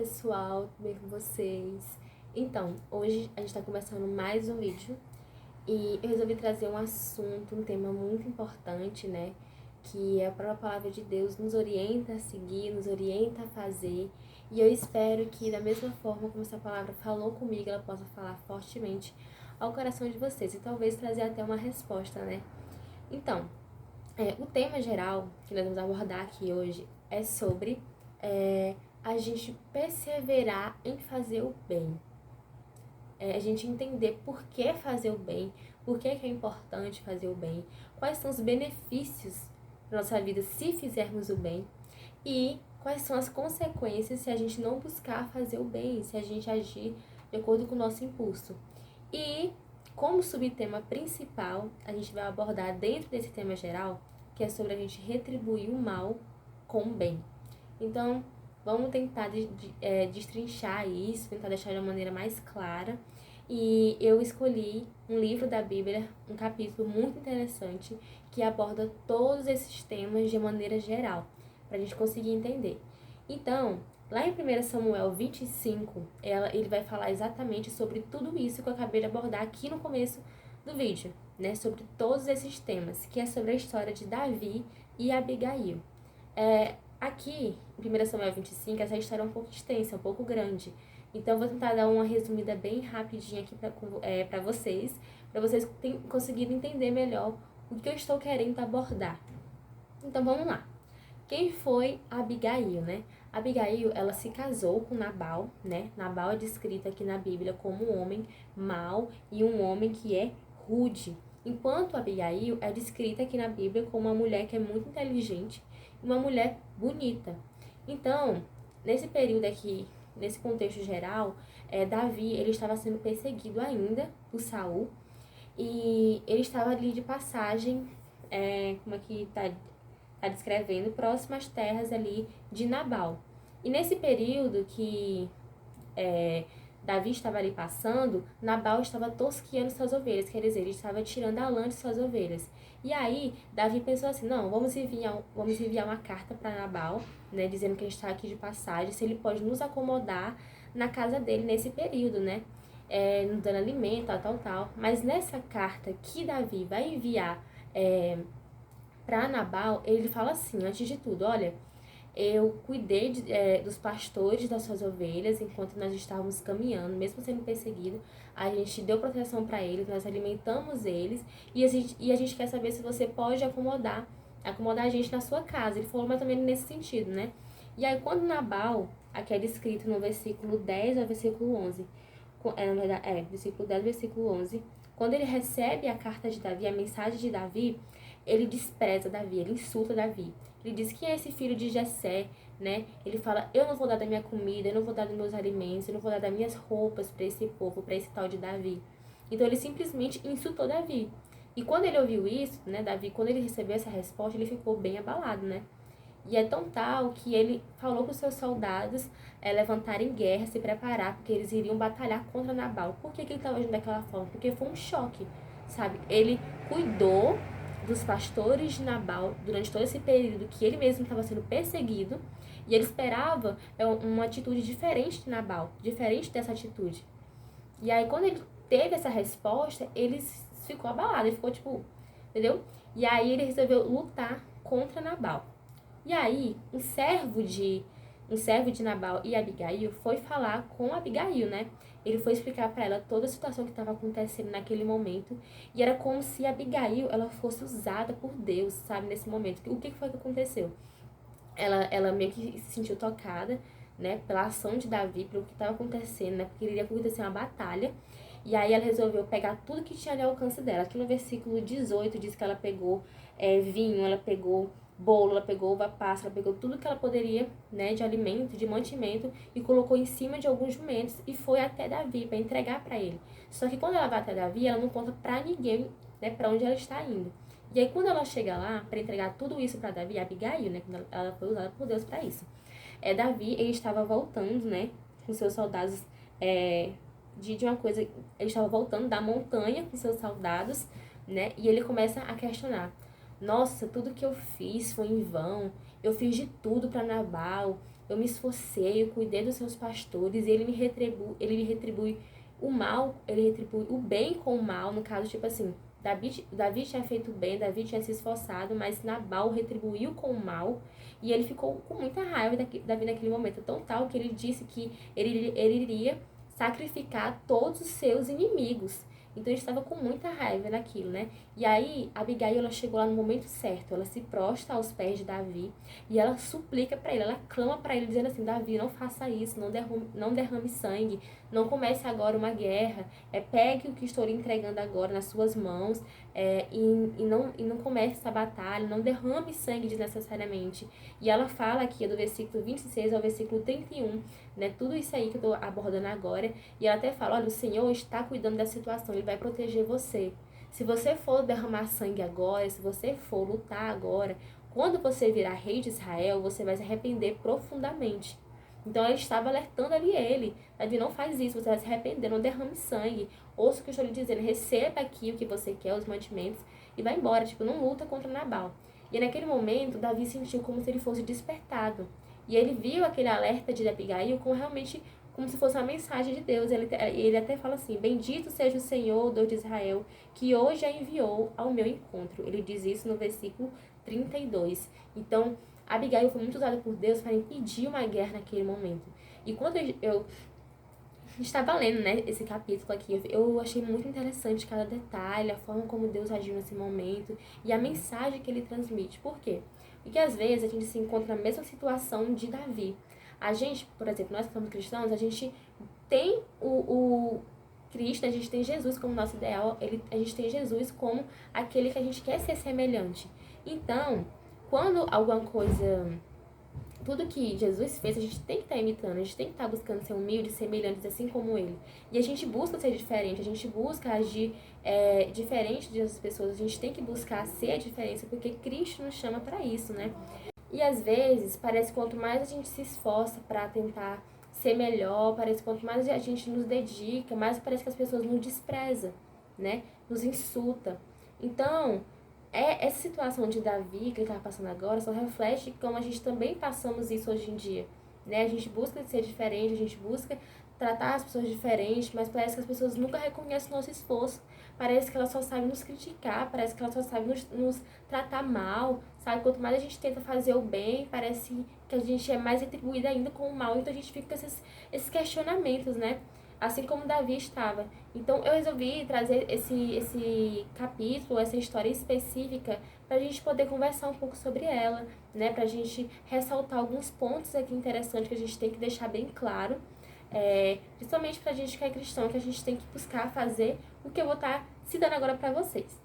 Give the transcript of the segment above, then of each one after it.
pessoal, tudo bem com vocês? Então, hoje a gente está começando mais um vídeo e eu resolvi trazer um assunto, um tema muito importante, né? Que a própria palavra de Deus nos orienta a seguir, nos orienta a fazer. E eu espero que, da mesma forma como essa palavra falou comigo, ela possa falar fortemente ao coração de vocês e talvez trazer até uma resposta, né? Então, o tema geral que nós vamos abordar aqui hoje é sobre a gente perseverar em fazer o bem. A gente entender por que fazer o bem, por que é importante fazer o bem, quais são os benefícios para nossa vida se fizermos o bem e quais são as consequências se a gente não buscar fazer o bem, se a gente agir de acordo com o nosso impulso. E como subtema principal, a gente vai abordar dentro desse tema geral, que é sobre a gente retribuir o mal com o bem. Então, vamos tentar destrinchar isso, tentar deixar de uma maneira mais clara. E eu escolhi um livro da Bíblia, um capítulo muito interessante, que aborda todos esses temas de maneira geral, para a gente conseguir entender. Então, lá em 1 Samuel 25, ele vai falar exatamente sobre tudo isso que eu acabei de abordar aqui no começo do vídeo, né? Sobre todos esses temas, que é sobre a história de Davi e Abigail. Aqui, em 1 Samuel 25, essa história é um pouco extensa, um pouco grande. Então, eu vou tentar dar uma resumida bem rapidinha aqui para vocês conseguirem entender melhor o que eu estou querendo abordar. Então, vamos lá. Quem foi Abigail, né? Abigail, ela se casou com Nabal, né? Nabal é descrito aqui na Bíblia como um homem mau e um homem que é rude. Enquanto Abigail é descrita aqui na Bíblia como uma mulher que é muito inteligente e uma mulher bonita. Então, nesse período aqui, nesse contexto geral, Davi, ele estava sendo perseguido ainda por Saul e ele estava ali de passagem, como aqui está descrevendo, próximo às terras ali de Nabal. E nesse período que Davi estava ali passando, Nabal estava tosquiando suas ovelhas, quer dizer, ele estava tirando a lã de suas ovelhas. E aí, Davi pensou assim, não, vamos enviar uma carta para Nabal, né, dizendo que a gente está aqui de passagem, se ele pode nos acomodar na casa dele nesse período, né, nos dando alimento, tal. Mas nessa carta que Davi vai enviar para Nabal, ele fala assim, antes de tudo, olha, eu cuidei dos pastores das suas ovelhas enquanto nós estávamos caminhando, mesmo sendo perseguido. A gente deu proteção para eles, nós alimentamos eles e a gente quer saber se você pode acomodar a gente na sua casa. Ele falou mais ou menos nesse sentido, né? E aí, quando Nabal, aqui é descrito no versículo 10 ao versículo 11, versículo 10 ao versículo 11, quando ele recebe a carta de Davi, a mensagem de Davi, ele despreza Davi, ele insulta Davi. Ele diz que é esse filho de Jessé, né? Ele fala, eu não vou dar da minha comida, eu não vou dar dos meus alimentos, eu não vou dar das minhas roupas para esse povo, para esse tal de Davi. Então ele simplesmente insultou Davi. E quando ele ouviu isso, né, Davi, quando ele recebeu essa resposta, ele ficou bem abalado, né? E é tão tal que ele falou para os seus soldados levantarem guerra, se preparar, porque eles iriam batalhar contra Nabal. Por que ele estava agindo daquela forma? Porque foi um choque, sabe? Ele cuidou dos pastores de Nabal durante todo esse período que ele mesmo estava sendo perseguido e ele esperava uma atitude diferente de Nabal, diferente dessa atitude. E aí, quando ele teve essa resposta, ele ficou abalado, ele ficou tipo, entendeu? E aí ele resolveu lutar contra Nabal. E aí, um servo de Nabal e Abigail foi falar com Abigail, né? Ele foi explicar para ela toda a situação que estava acontecendo naquele momento. E era como se Abigail, ela fosse usada por Deus, sabe? Nesse momento. O que foi que aconteceu? Ela meio que se sentiu tocada, né? Pela ação de Davi, pelo que estava acontecendo, né? Porque iria acontecer uma batalha. E aí ela resolveu pegar tudo que tinha ao alcance dela. Aqui no versículo 18 diz que ela pegou vinho, ela pegou bolo, ela pegou uva passa, ela pegou tudo que ela poderia, né, de alimento, de mantimento e colocou em cima de alguns jumentos e foi até Davi para entregar para ele. Só que quando ela vai até Davi, ela não conta para ninguém, né, para onde ela está indo. E aí quando ela chega lá para entregar tudo isso para Davi, Abigail, né, ela foi usada por Deus para isso. Davi, ele estava voltando, né, com seus soldados de uma coisa, ele estava voltando da montanha com seus soldados, né, e ele começa a questionar. Nossa, tudo que eu fiz foi em vão. Eu fiz de tudo para Nabal. eu me esforcei, eu cuidei dos seus pastores, e ele me retribui o mal, ele retribui o bem com o mal, no caso, tipo assim, Davi tinha feito bem, Davi tinha se esforçado, mas Nabal retribuiu com o mal, e ele ficou com muita raiva Davi naquele momento, tão tal que ele disse que ele iria sacrificar todos os seus inimigos. Então ele estava com muita raiva naquilo, né? E aí Abigail, ela chegou lá no momento certo, ela se prostra aos pés de Davi e ela suplica para ele, ela clama para ele dizendo assim: Davi, não faça isso, não derrame sangue, não comece agora uma guerra, pegue o que estou lhe entregando agora nas suas mãos, e não comece essa batalha, não derrame sangue desnecessariamente. E ela fala aqui, do versículo 26 ao versículo 31, né? Tudo isso aí que eu estou abordando agora. E ela até fala: olha, o Senhor está cuidando da situação, Ele vai proteger você. Se você for derramar sangue agora, se você for lutar agora, quando você virar rei de Israel, você vai se arrepender profundamente. Então ela estava alertando ali ele: Davi, não faz isso, você vai se arrepender, não derrame sangue. Ouça o que eu estou lhe dizendo, receba aqui o que você quer, os mantimentos, e vai embora, tipo, não luta contra Nabal. E naquele momento, Davi sentiu como se ele fosse despertado. E ele viu aquele alerta de Abigail como se fosse uma mensagem de Deus. Ele até fala assim: bendito seja o Senhor, Deus de Israel, que hoje a enviou ao meu encontro. Ele diz isso no versículo 32. Então, Abigail foi muito usada por Deus para impedir uma guerra naquele momento. E quando eu estava lendo, né, esse capítulo aqui, eu achei muito interessante cada detalhe, a forma como Deus agiu nesse momento e a mensagem que ele transmite. Por quê? Porque às vezes a gente se encontra na mesma situação de Davi. A gente, por exemplo, nós que somos cristãos, a gente tem o Cristo, a gente tem Jesus como nosso ideal, a gente tem Jesus como aquele que a gente quer ser semelhante. Então, quando alguma coisa, tudo que Jesus fez, a gente tem que estar imitando, a gente tem que estar buscando ser humilde, semelhantes, assim como ele. E a gente busca ser diferente, a gente busca agir diferente das pessoas, a gente tem que buscar ser a diferença, porque Cristo nos chama para isso, né? E às vezes, parece que quanto mais a gente se esforça para tentar ser melhor, parece que quanto mais a gente nos dedica, mais parece que as pessoas nos desprezam, né? Nos insulta. Então, essa situação de Davi que ele estava passando agora só reflete como a gente também passamos isso hoje em dia, né? A gente busca ser diferente, a gente busca tratar as pessoas diferentes, mas parece que as pessoas nunca reconhecem o nosso esforço. Parece que elas só sabem nos criticar, parece que elas só sabem nos tratar mal, sabe? Quanto mais a gente tenta fazer o bem, parece que a gente é mais retribuída ainda com o mal, então a gente fica com esses questionamentos, né? Assim como Davi estava. Então eu resolvi trazer esse capítulo, essa história específica, para a gente poder conversar um pouco sobre ela, né? Para a gente ressaltar alguns pontos aqui interessantes que a gente tem que deixar bem claro, principalmente para a gente que é cristão, que a gente tem que buscar fazer o que eu vou estar citando agora para vocês.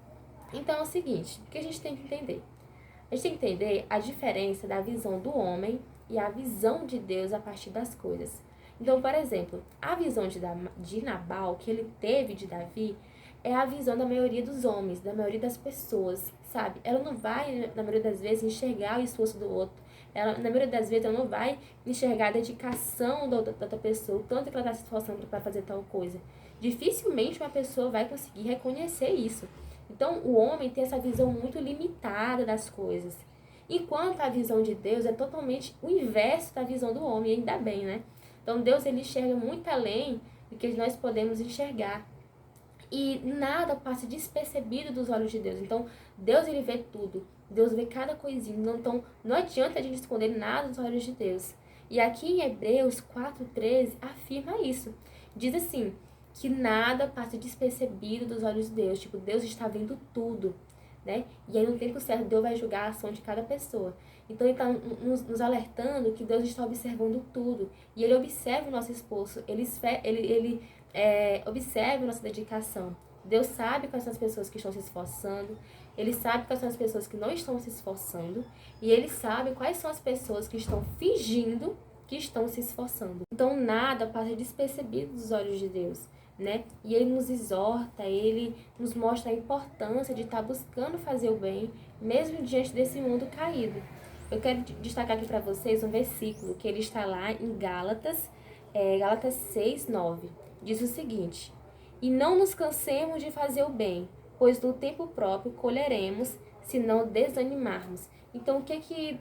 Então é o seguinte, o que a gente tem que entender? A gente tem que entender a diferença da visão do homem e a visão de Deus a partir das coisas. Então, por exemplo, a visão de Nabal, que ele teve de Davi, é a visão da maioria dos homens, da maioria das pessoas, sabe? Ela não vai, na maioria das vezes, enxergar o esforço do outro. Ela, na maioria das vezes, ela não vai enxergar a dedicação da outra pessoa, o tanto que ela está se esforçando para fazer tal coisa. Dificilmente uma pessoa vai conseguir reconhecer isso. Então, o homem tem essa visão muito limitada das coisas. Enquanto a visão de Deus é totalmente o inverso da visão do homem, ainda bem, né? Então, Deus, ele enxerga muito além do que nós podemos enxergar. E nada passa despercebido dos olhos de Deus. Então, Deus, ele vê tudo. Deus vê cada coisinha. Então, não adianta a gente esconder nada dos olhos de Deus. E aqui em Hebreus 4:13 afirma isso. Diz assim, que nada passa despercebido dos olhos de Deus. Tipo, Deus está vendo tudo, né? E aí, no tempo certo, Deus vai julgar a ação de cada pessoa. Então, ele está nos alertando que Deus está observando tudo. E ele observa o nosso esforço. Ele observa a nossa dedicação. Deus sabe quais são as pessoas que estão se esforçando. Ele sabe quais são as pessoas que não estão se esforçando. E ele sabe quais são as pessoas que estão fingindo que estão se esforçando. Então, nada passa despercebido dos olhos de Deus, né? E ele nos exorta, ele nos mostra a importância de estar buscando fazer o bem, mesmo diante desse mundo caído. Eu quero destacar aqui para vocês um versículo que ele está lá em Gálatas 6:9. Diz o seguinte: e não nos cansemos de fazer o bem, pois no tempo próprio colheremos, se não desanimarmos. Então, o que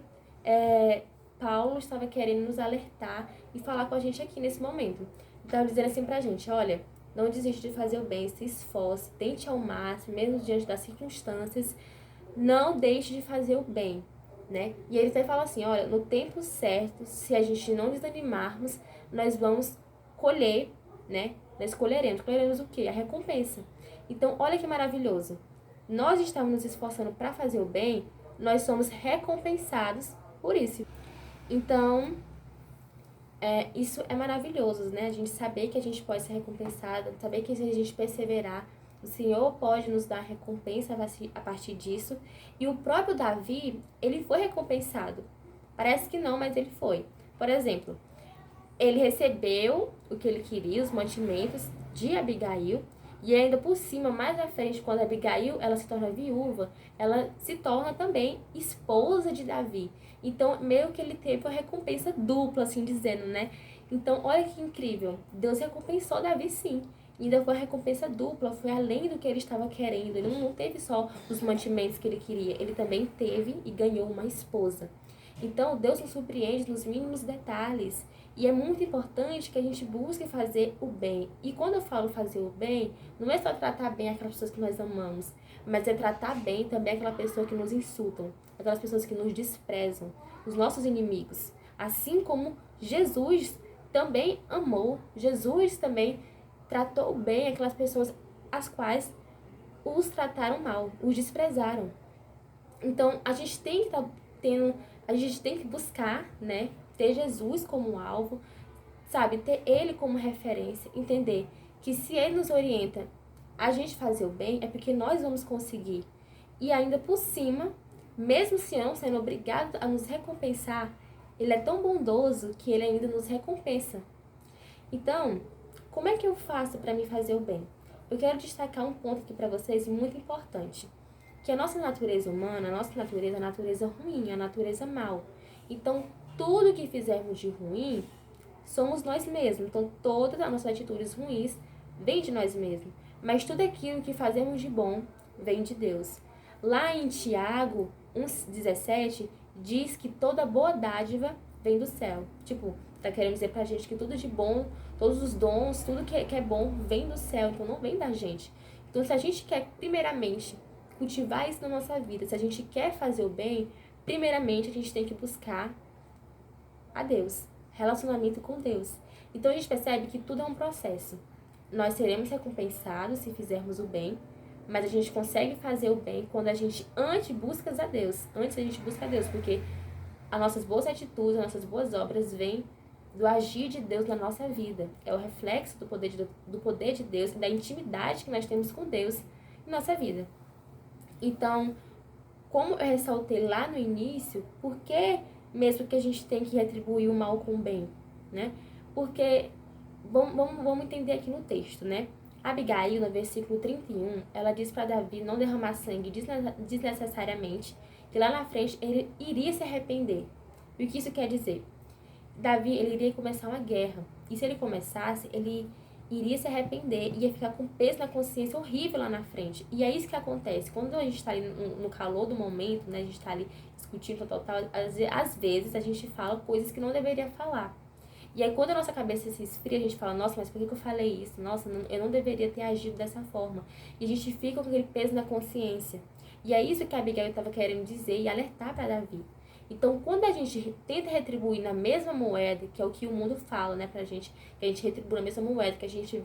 Paulo estava querendo nos alertar e falar com a gente aqui nesse momento. Estava dizendo assim pra gente, olha, não desiste de fazer o bem, se esforce, tente ao máximo, mesmo diante das circunstâncias, não deixe de fazer o bem, né? E ele até fala assim, olha, no tempo certo, se a gente não desanimarmos, nós vamos colher, né? Nós colheremos o quê? A recompensa. Então, olha que maravilhoso. Nós estamos nos esforçando para fazer o bem, nós somos recompensados por isso. Então, isso é maravilhoso, né? A gente saber que a gente pode ser recompensado, saber que se a gente perseverar, o Senhor pode nos dar recompensa a partir disso. E o próprio Davi, ele foi recompensado. Parece que não, mas ele foi. Por exemplo, ele recebeu o que ele queria, os mantimentos de Abigail, e ainda por cima, mais à frente, quando Abigail ela se torna viúva, ela se torna também esposa de Davi. Então, meio que ele teve uma recompensa dupla, assim dizendo, né? Então, olha que incrível. Deus recompensou Davi, sim. E ainda foi uma recompensa dupla, foi além do que ele estava querendo. Ele não teve só os mantimentos que ele queria, ele também teve e ganhou uma esposa. Então, Deus nos surpreende nos mínimos detalhes. E é muito importante que a gente busque fazer o bem. E quando eu falo fazer o bem, não é só tratar bem aquelas pessoas que nós amamos, mas é tratar bem também aquela pessoa que nos insultam, aquelas pessoas que nos desprezam, os nossos inimigos. Assim como Jesus também amou, Jesus também tratou bem aquelas pessoas as quais os trataram mal, os desprezaram. Então, a gente tem que estar tendo, a gente tem que buscar, né, ter Jesus como alvo, sabe, ter ele como referência, entender que se ele nos orienta a gente fazer o bem, é porque nós vamos conseguir. E ainda por cima, mesmo se não sendo obrigado a nos recompensar, ele é tão bondoso que ele ainda nos recompensa. Então, como é que eu faço para me fazer o bem? Eu quero destacar um ponto aqui para vocês muito importante, que a nossa natureza humana, a nossa natureza é a natureza ruim, a natureza mal. Então, tudo que fizermos de ruim, somos nós mesmos. Então, todas as nossas atitudes ruins vêm de nós mesmos. Mas tudo aquilo que fazemos de bom vem de Deus. Lá em Tiago 1,17, diz que toda boa dádiva vem do céu. Tipo, tá querendo dizer pra gente que tudo de bom, todos os dons, tudo que é bom vem do céu, então não vem da gente. Então, se a gente quer, primeiramente, cultivar isso na nossa vida, se a gente quer fazer o bem, primeiramente a gente tem que buscar a Deus, relacionamento com Deus. Então a gente percebe que tudo é um processo. Nós seremos recompensados se fizermos o bem, mas a gente consegue fazer o bem quando a gente antes busca a Deus, porque as nossas boas atitudes, as nossas boas obras vêm do agir de Deus na nossa vida. É o reflexo do poder de Deus e da intimidade que nós temos com Deus em nossa vida. Então, como eu ressaltei lá no início, por que mesmo que a gente tem que retribuir o mal com o bem, né? Porque, vamos entender aqui no texto, né? Abigail, no versículo 31, ela diz para Davi não derramar sangue desnecessariamente, que lá na frente ele iria se arrepender. E o que isso quer dizer? Davi, ele iria começar uma guerra. E se ele começasse, ele iria se arrepender, ia ficar com peso na consciência horrível lá na frente. E é isso que acontece. Quando a gente está ali no calor do momento, né, a gente está ali discutindo, às vezes a gente fala coisas que não deveria falar. E aí quando a nossa cabeça se esfria, a gente fala, nossa, mas por que eu falei isso? Nossa, eu não deveria ter agido dessa forma. E a gente fica com aquele peso na consciência. E é isso que a Abigail estava querendo dizer e alertar para Davi. Então, quando a gente tenta retribuir na mesma moeda, que é o que o mundo fala, né, pra gente, que a gente retribua na mesma moeda, que a gente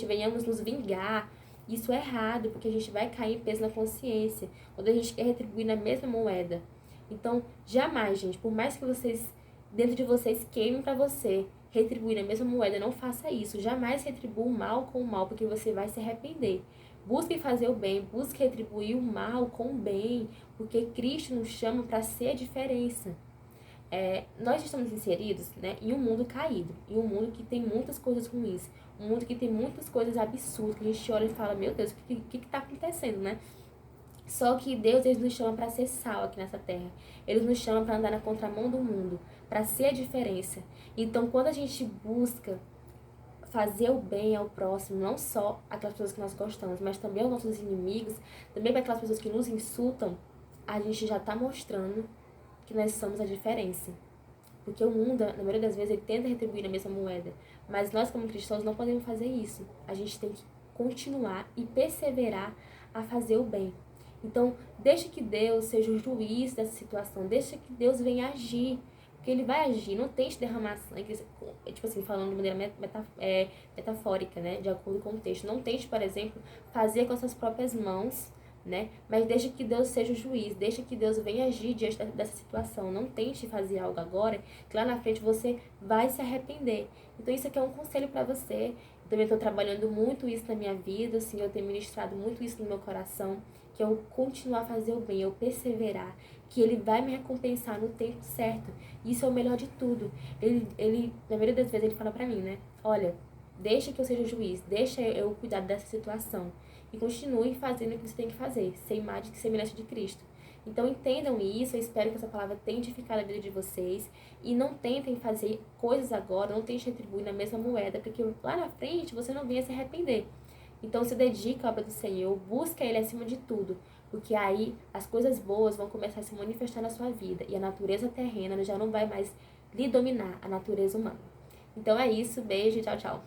venhamos nos vingar, isso é errado, porque a gente vai cair em peso na consciência, quando a gente quer retribuir na mesma moeda. Então, jamais, gente, por mais que vocês, dentro de vocês, queimem pra você retribuir na mesma moeda, não faça isso. Jamais retribua o mal com o mal, porque você vai se arrepender. Busque fazer o bem, busque retribuir o mal com o bem, porque Cristo nos chama para ser a diferença. Nós estamos inseridos, né, em um mundo caído, em um mundo que tem muitas coisas ruins, um mundo que tem muitas coisas absurdas, que a gente olha e fala, meu Deus, o que está acontecendo, né? Só que Deus, ele nos chama para ser sal aqui nessa terra. Ele nos chama para andar na contramão do mundo, para ser a diferença. Então, quando a gente busca fazer o bem ao próximo, não só aquelas pessoas que nós gostamos, mas também aos nossos inimigos, também para aquelas pessoas que nos insultam, a gente já está mostrando que nós somos a diferença. Porque o mundo, na maioria das vezes, ele tenta retribuir na mesma moeda. Mas nós, como cristãos, não podemos fazer isso. A gente tem que continuar e perseverar a fazer o bem. Então, deixa que Deus seja o juiz dessa situação. Deixa que Deus venha agir. Porque ele vai agir. Não tente derramar sangue, tipo assim, falando de maneira metafórica, né? De acordo com o texto. Não tente, por exemplo, fazer com as suas próprias mãos, né? Mas deixa que Deus seja o juiz, deixa que Deus venha agir diante dessa situação. Não tente fazer algo agora, que lá na frente você vai se arrepender. Então isso aqui é um conselho para você. Eu também estou trabalhando muito isso na minha vida, assim, eu tenho ministrado muito isso no meu coração, que eu continuar a fazer o bem, eu perseverar, que Ele vai me recompensar no tempo certo. Isso é o melhor de tudo. Ele na maioria das vezes, Ele fala para mim, né? Olha, deixa que eu seja o juiz, deixa eu cuidar dessa situação. E continue fazendo o que você tem que fazer, ser imagem e semelhança de Cristo. Então entendam isso, eu espero que essa palavra tenha edificado a vida de vocês. E não tentem fazer coisas agora, não tentem retribuir na mesma moeda, porque lá na frente você não venha se arrepender. Então se dedica à obra do Senhor, busca Ele acima de tudo, porque aí as coisas boas vão começar a se manifestar na sua vida. E a natureza terrena já não vai mais lhe dominar, a natureza humana. Então é isso, beijo e tchau, tchau.